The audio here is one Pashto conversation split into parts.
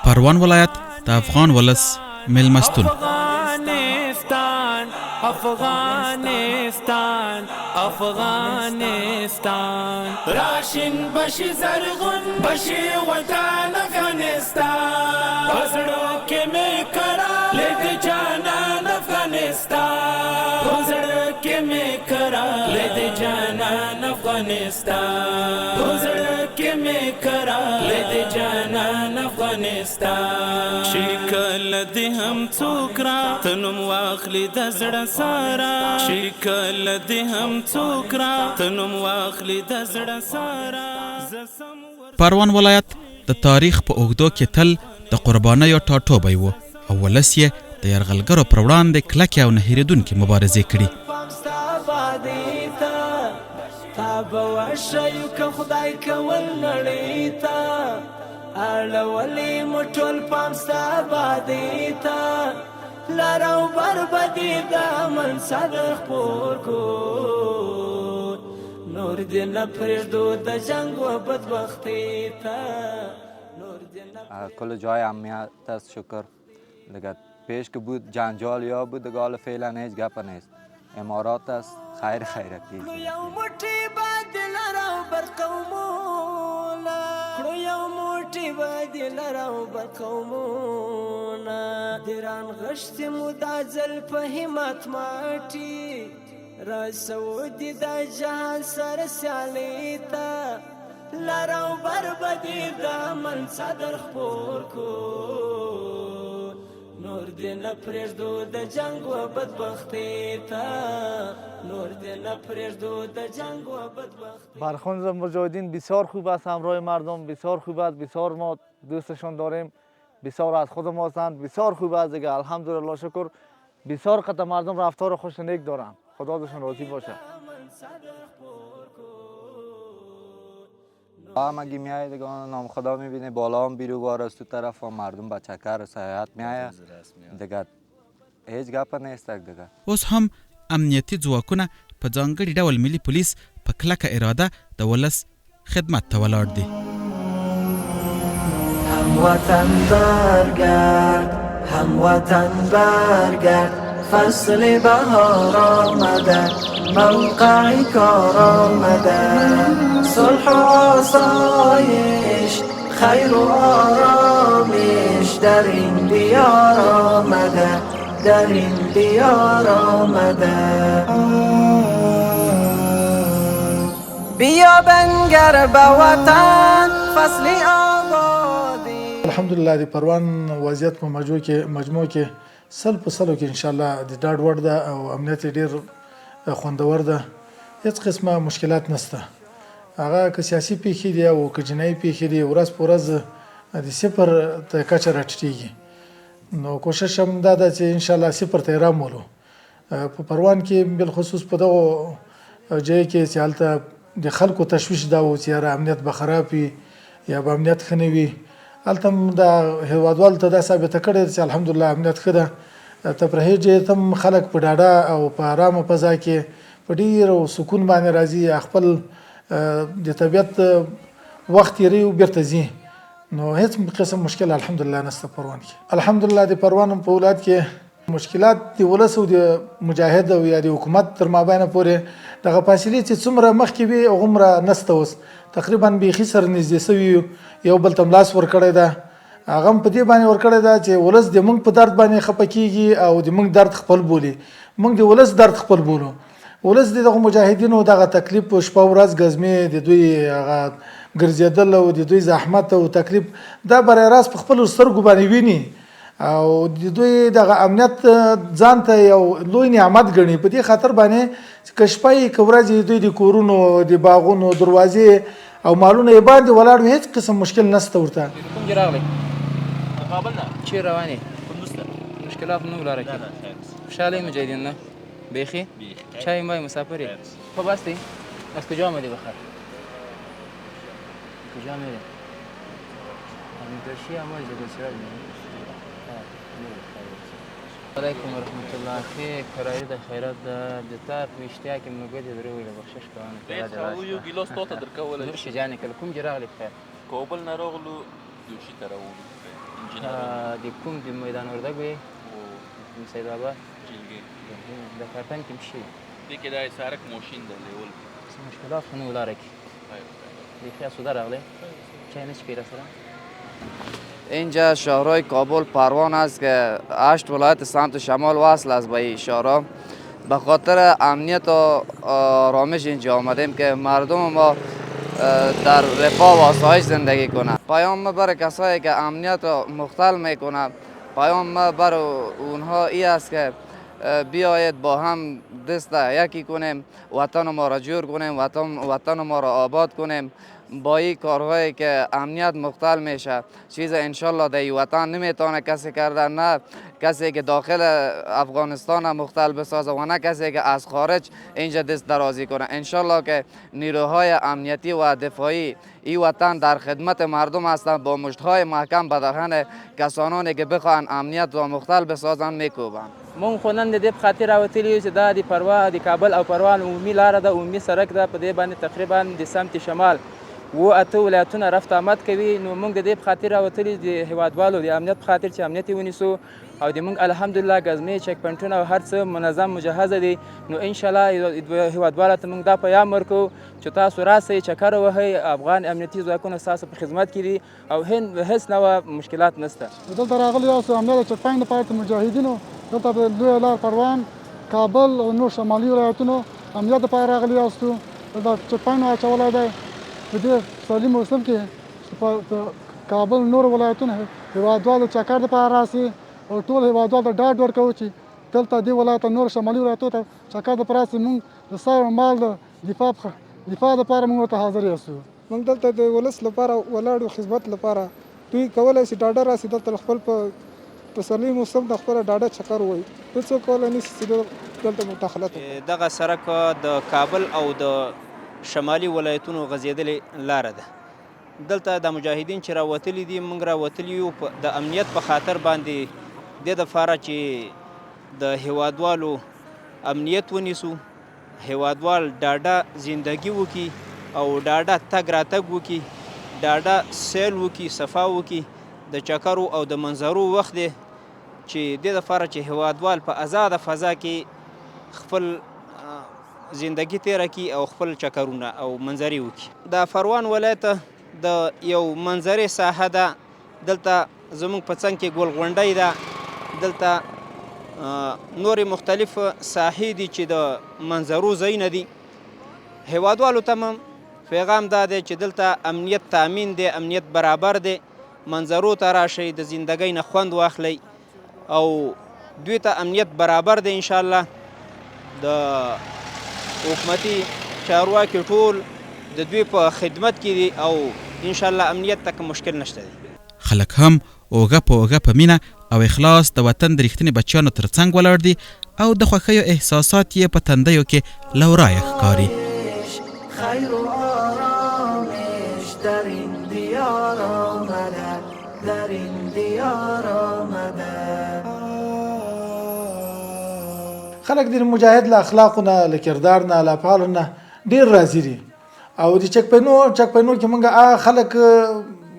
پروان ولایت د افغان ولس میلمستون. افغانستان افغانستان افغانستان راشن بشي زرغون بشي وطن افغانستان پزړو کې مې کړه لید جانان افغانستان پزړو کې مې کړه لید جانان افغانستان پزړو کې مې کړه لید جانان افغانستان شکل دې هم څوک را تنم واخلي د زړه سارا شکل دې هم څوک را تنم واخلي د زړه سارا. پروان ولایت د تاریخ په اوږدو کې تل د قربانیو ټاټوبی و او ولس یې د یرغلګرو پر وړاندې کلکې او نه هېرېدونکې مبارزې کړي. تا به وشیو که خدای کول نړۍ ته اړولې مو ټول پام ستا بادۍ ته لر او بر بدي د امن صدر خپور کو نور دې نه پرېږدو د جنگ و بدبختۍ ته. کل جای امنیت است شکر دیگه پیش که بود جنجال یا بود دیگه حالا فعلا هیچ گپ نیست. امارات است خیر خیرکی یو موټی باندې لرو بر قومونه کړو یو موټی باندې لرو بر قومونه دیران غشت مو دا ځل په همت ماټي رسو دي د جهان سره سیالي ته لرو بر بدي د من صدر خپور کو نور دې نه پرېږدو د جنگ و بدبختۍ ته نور دې نه پرېږدو د جنگ و بدبختۍ. برخوان مجاهدین بسیار خوب است، همراه مردم بسیار خوب است، بسیار ما دوستشان داریم، بسیار از خود ما هستند، بسیار خوب است دیگه الحمدلله شکر. بسیار قطع مردم رفتار خوش نیک دارند، خدا ازشون راضی باشه. هم اگه میایه دیگه نام خدا میبینه بالا هم بیروبار است تو طرف هم مردم با چکر سیاحت میایه دیگه هیچ گپ نیست دیگه. اوس هم امنیتي ځواکونه په ځانګړي ډول ملي پولیس په کلکه اراده د ولس خدمت ته ولاړ دي. هموطن برگرد هموطن برگرد فصل بهار آمده موقع کار آمده صلح و آسایش خیر و آرامش در این دیار آمده در این دیار آمده بیا بنگر به وطن فصل آبادی. الحمدلله د پروان وضعیت په مجموع کې سل په سلو کې انشاءالله د ډاډ وړ ده او امنیت ډیر خوندور ده، هیڅ قسمه مشکلات نشته. هغه که سیاسي پیښې دي او که جنایي پیښې دي ورځ په ورځ د صفر ته کچه راټیټېږي. نو کوشش هم دا ده چې انشاءالله صفر ته یې رامولو. په پروان کې بالخصوص په دغو ځای کې چې هلته د خلکو تشویش دا و چې یاره امنیت به خراب وي یا به امنیت ښه نه وي، هلته هم دا هېوادوالو ته دا ثابته کړې ده چې الحمدلله امنیت ښه ده. تفریحي ځای ته هم خلک په ډاډه او په ارامه فضا کې په ډېر سکون باندې راځي، خپل د طبیعت وخت تېروي او بېرته ځي. نو هیڅ قسم مشکل الحمدلله نشته پروان کې. الحمدلله د پروان په ولایت کې مشکلات د ولس او د مجاهد او یا د حکومت تر مابینه پورې دغه فاصلې چې څومره مخکې وي هغومره نشته. اوس تقریبا بیخي سره نږدې سوي یو بل ته لاس ورکړی ده. هغه هم په دې باندې ورکړی ده چې ولس د موږ په درد باندې خفه کېږي او د موږ درد خپل بولي، موږ د ولس درد خپل بولو. ولس د دغه مجاهدینو دغه تکلیف په شپه ورځ ګزمې د دوی هغه ګرځېدل او د دوی زحمت او تکلیف دا برای راست په خپلو سترګو باندې ویني او د دوی دغه امنیت ځان ته یو لوی نعمت ګڼي. په دې خاطر باندې که شپه یې که ورځ یې دوی د کورونو د باغونو دروازې او مالونه یې باندې ولاړ وي، هېڅ قسم مشکل نشته ورته. کوم ځای راغلی؟ کابل نه. چېرې روان یې؟ کندوز ته. مشکلات نه لاره کې؟ خوشحاله یې مجاهدین نه؟ بیخي؟ چای مای مسافر یې؟ خب هستی؟ از کجا آمدی بخیر؟ کجا میری؟ امیدوارشی اما جگرسیار علیکم و رحمت الله. خیر کرایی ده خیرات ده دتا پیشتیا که مگودی دروی له بخشش کوانه. بیت خو یو ګیلاس توته درکول. نور شي جانې کله کوم جراغلی خیر؟ کابل نه راغلو دوشي ته راوړو. د کوم د میدان وردګ وي سید آباد د کارتن کې مشي دې کې دا سارک موشین ده لیول مشکلات خو نه ولاره کې بیخی از سوده راغلی چای نه چپی را سره اینجا شهرهای کابل پروان است که 8 ولایت سمت شمال وصل است به این شهرها. به خاطر امنیت و آرامش اینجا آمدیم که مردم ما در رفاه و آسایش زندگی کنند. پیام ما برای کسایی که امنیت رو مختل میکنند، پیام ما برای اونها ای است که بیایید با هم دست یکی کنیم، وطن ما را جور کنیم، وطن ما را آباد کنیم. با این کارهایی که امنیت مختل میشه چیز انشالله در این وطن نمیتونه کسی کرده، نه کسی که داخل افغانستان مختل بسازه و نه کسی که از خارج اینجا دست درازی کنه. انشالله که نیروهای امنیتی و دفاعی این وطن در خدمت مردم هستند، با مشتهای محکم به دهن کسانانی که بخواهند امنیت و مختل بسازن میکوبند. مونږ خو نن د دې په خاطر راوتلي یو چې دا د پروان د کابل او پروان عمومي لاره ده، عمومي سړک ده. په دې باندې تقریبا د سمت شمال و اته ولایتونه رفت آمد کوي. نو موږ د دې په خاطر راوتلي د هیوادوالو د امنیت په خاطر چې امنیت ونیسو او د موږ الحمدلله ګزمې چک پوینټونه او هر څه منظم مجهزه دي. نو انشاءالله هیوادوالو ته موږ دا پیام ورکوو چې تاسو راسئ، چکر ووهئ، افغان امنیتي ځواکونه ستاسو په خدمت کې دي او هیڅ ډول مشکلات نشته. دلته راغلي یاستو امنیت د چک پوینټ لپاره د مجاهدینو دلته په لویه لار پروان، کابل او نور شمالي ولایتونو امنیت لپاره راغلي یاستو. دلته چک پوینټ اچولی دی. په دې سالي موسم کې په کابل نور ولایتونه هیوادوالو چکر دپاره راسي او ټول هیوادوالو ته ډاډ ورکوو چې دلته دې ولایت نور شمالي ولایتونو ته چکر دپاره راسي. موږ د سر او مال د دفاع دپاره موږ ورته حاضر یاستو. موږ دلته د ولس لپاره ولاړو، خدمت لپاره. دوی کولی شي ډاډه راسي دلته خپل په تسلي موسم د خپله ډاډه چکر ووایي. هېڅوک کولی نه شي چې دلته مداخلت وکړي. دغه سړک د کابل او د شمالي ولایتونو غځېدلې لاره ده. دلته د مجاهدین چې راوتلي دي، موږ راوتلي یو د امنیت په خاطر باندې، دې دپاره چې د هیوادوالو امنیت ونیسو، هیوادوال ډاډه زندگی وکړي او ډاډه تګ راتګ وکړي، ډاډه سیل وکړي، صفا وکړي. د چکرو او د منظرو وخت دی چې دې دپاره چې هیوادوال په آزاده فضا کې خپل زندگی تیره کړي او خپل چکرونه او منظرې وکړي. د پروان ولایت د یو منظرې ساحه ده. دلته زموږ په څنګ کې ګل غونډۍ ده، دلته نورې مختلف ساحې دي چې د منظرو ځایونه دي. هیوادوالو ته پیغام دا دی چې دلته امنیت تامین دی، امنیت برابر دی. منظرو ته راشئ، د زندګۍ نه خوند واخلئ او دوی ته امنیت برابر دی. انشاءالله د حکومتي چارواکي ټول د دوی په خدمت کې دي او انشاءالله امنیت ته مشکل نشته دی. خلک هم اوږه په اوږه په مینه او اخلاص د وطن د رښتینې بچیانو تر څنګ ولاړ دي او د خوښیو احساسات یې په تندیو کې لورایه ښکاري. خیر و آرامش در این دیار آمده، در این دیار آمده. خلک د مجاهد له اخلاقو نه، له کردار نه، له افعالو نه ډېر راضي دي. او د چک پینو کې موږ خلک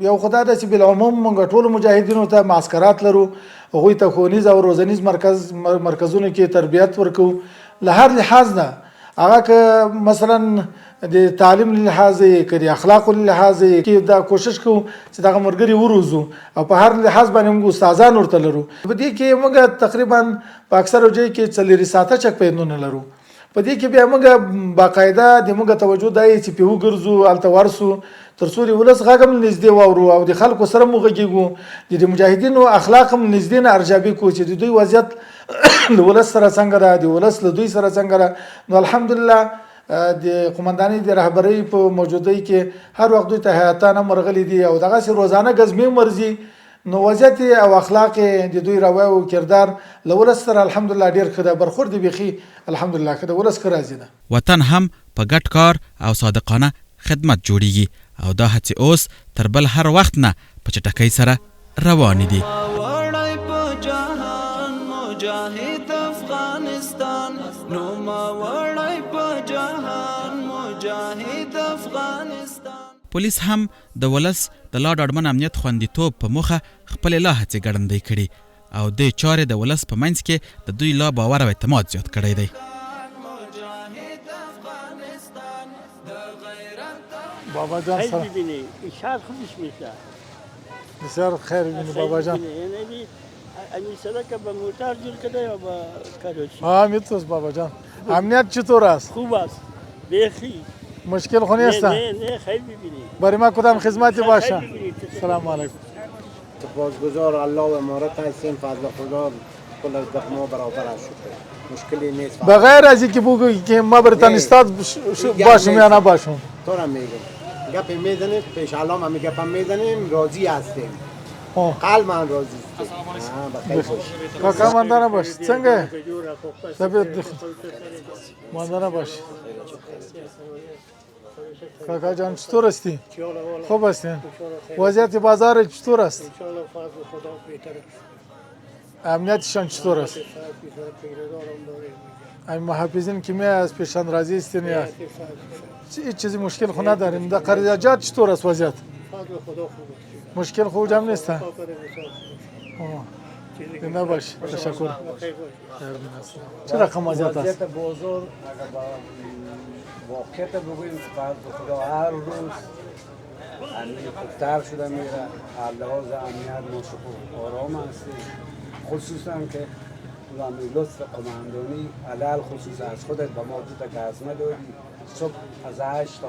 یو خدای ده چې بالعموم موږ ټولو مجاهدینو ته معسکرات لرو، هغوی ته ښوونیز او روزنیز مرکزونو کې تربیت ورکوو. له هر لحاظ نه، هغه که مثلا د تعلیم له لحاظ یې که د اخلاقو له لحاظ یې کې دا کوشش کوو چې دغه ملګري وروزو او په هر لحاظ باندې موږ استادان ورته لرو. په دې کې موږ تقریبا په اکثرو ځای کې 4 ساعته چک پینونه لرو. په دې کې بیا موږ باقاعده د موږ توجه دا چې پې وګرځو، هلته ورسو تر څو د ولس غږ هم نږدې واورو او د خلکو سره مو غږېږو، د مجاهدینو اخلاق هم نږدې نه ارزیابي کوو چې د دوی وضعیت د ولس سره څنګه ده، د ولس له دوی سره څنګه ده. نو الحمدلله د قومندانۍ د رهبرۍ په موجودۍ کې هر وخت دوی ته هیاتان هم ورغلي دي او دغسې روزانه ګزمې مرځي. نو وضعیت او اخلاق د دوی رویه او کردار له ولس سره الحمدلله ډېر ښه ده. برخورد یې بیخي الحمدلله ښه ده، ولس ښه راضي ده. وطن هم په ګډ کار او صادقانه خدمت جوړیږي او دا هڅې اوس تر بل هر وخت نه په چټکۍ سره روانې دي. پولیس هم د ولس د لا ډاډمن امنیت خوندیتوب په موخه خپلې لا هڅې ګړندۍ کړي او دې چارې د ولس په منځ کې د دوی لا باور او اعتماد زیات کړی دی. بابا جان سلام. ببینی شاید خودش میشه. بسیار خیر بینی بابا جان. یعنی امی سرک با موتر جور کده یا با کاروشی؟ میتونست بابا جان. امنیت چطور است؟ خوب است. بخی. مشکل خو نیست؟ نه خیلی ببینی. برای ما کدام خدمتی باشه؟ سلام علیکم. سپاسگزار الله و امارت هستیم. فضل خدا کل از ما برابر شده. مشکلی نیست. بغیر از اینکه بگویی که ما برتان استاد باشم یا نباشم. تو را میگم. گپ میزنید پیش علام هم گپ میزنیم راضی هستیم. قلب من راضی است. کاکا ماندانا باش. څنګه؟ طبیعت ماندانا باش. کاکا جان چطور هستی؟ خوب هستی؟ وضعیت بازار چطور است؟ امنیتشان چطور است؟ این محافظین که می از پیشان راضی هستین یا هیچ چیزی مشکل خو نداریم؟ در قرارداد چطور است وضعیت؟ مشکل خوب جمع نیست؟ نباش تشکر. چه رقم وضعیت است؟ بازار واقعیت بگوییم خدا هر روز خوبتر شده میره. هر لحاظ امنیت ما شکر آرام هستیم. خصوصا که لطف قماندانی علل خصوص از خودت به ما تو گزمه دادی. صبح از 8 تا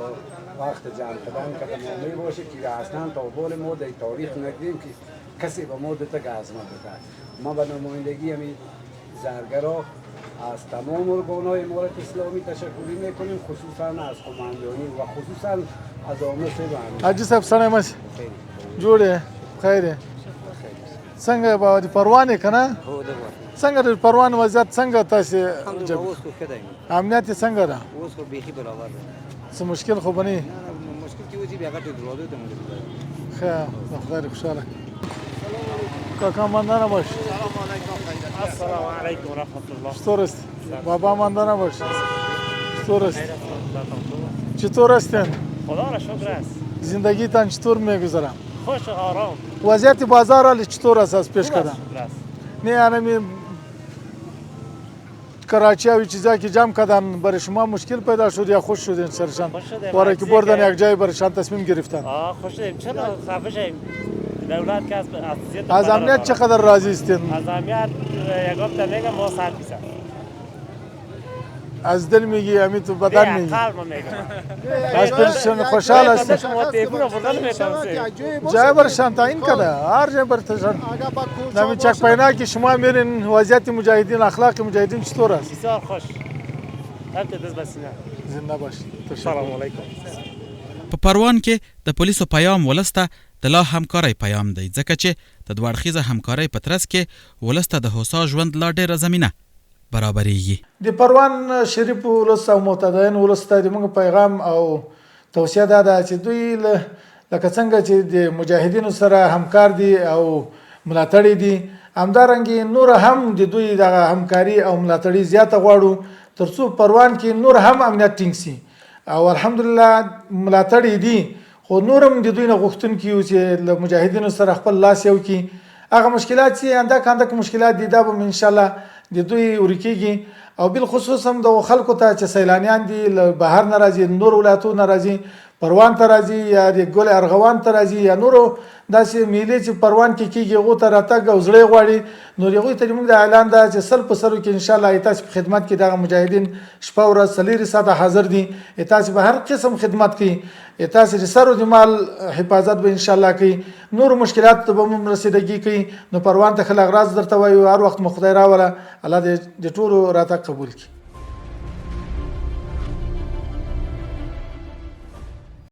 وقت جمع کردن که تمامی باشه که اصلا تا بال ما در تاریخ ندیدیم که کسی به ما دوتا گزمه بده. ما به نمایندگی همین زرگرا از تمام ارگان‌های امارت اسلامی تشکر میکنیم، خصوصا از قماندانی و خصوصا از آموزش و حاجی صاحب سلام است. جوړه خیره. څنګه به د پروانه کنه؟ څنګه د پروانه وضعیت څنګه تاسو امنیت څنګه ده؟ اوس خو بیخي برابر ده. څه مشکل خو بني؟ مشکل کې وځي بیا غټ درواده ته موږ. خیر خدای خوشاله. کاکا ماندانا باش. السلام علیکم و رحمت الله. چطور است؟ بابا ماندانا باش. چطور است؟ چطور هستین؟ خدا را شکر است. زندگیتان چطور میگذره؟ خوش و آرام. وضعیت بازار حال چطور است از پیش کردن؟ نه یعنی کراچی و چیزایی که جمع کردن برای شما مشکل پیدا شد یا خوش شدین سرشان؟ برای که بردن یک جای برایشان تصمیم گرفتن؟ خوش شدیم. چرا خفه شدیم؟ دولت که از امنیت چقدر راضی هستین؟ از امنیت یکم تا میگم ما 100%. از دل میگی امی تو بدن میگی؟ قلب میگم. از دلشان خوشحال هستی؟ شما تیپور بردن میکنم. جای برشان تعیین کرده. هر جای برشان. نمی چک پینا که شما میرین وضعیت مجاهدین اخلاق مجاهدین چطور است؟ بسیار خوش. هلته دست بسینه. زنده باش. سلام علیکم. په پروان کې د پولیسو پیام ولس ته د لا همکارۍ پیام دی، ځکه چې د دوه اړخیزه همکارۍ په ترڅ کې ولس ته د هوسا ژوند لا ډېره زمینه برابریږي. د پروان شریف ولس او معتدین ولس ته زموږ پیغام او توصیه دا ده چې دوی لکه څنګه چې د مجاهدینو سره همکار دي او ملاتړي دي، همدارنګې نور هم د دوی دغه همکاري او ملاتړي زیاته غواړو ترڅو پروان کې نور هم امنیت ټینګ سي. او الحمدلله ملاتړي دي، خو نورم د دوی نه غوښتونکي یو چې له مجاهدینو سره خپل لاس یو کړي. هغه مشکلات چې اندک مشکلات دي دا به انشاءالله د دوی ورکیږي. او بالخصوص هم د خلکو ته چې سیلانیان دي له بهر نه راځي، نور ولایتونو نه راځي، پروان ته راځي یا د ګل ارغوان ته راځي یا نورو داسې میلې چې پروان کې کېږي هغو ته راتګ او زړه غواړي، نو هغوی ته زموږ د اعلان ده چې سل په سلو کې انشاءالله تاسې په خدمت کې دغه مجاهدین شپه ورځ 24 ساعته حاضر دي. تاسې به هر قسم خدمت کوي، تاسې د سر او د مال حفاظت به انشاءالله کوي، نور مشکلات ته به هم رسیدګي کوي. نو پروان ته خلک راز درته وایو، هر وخت مو خدای راوله، الله دې د ټولو راتګ قبول کړي.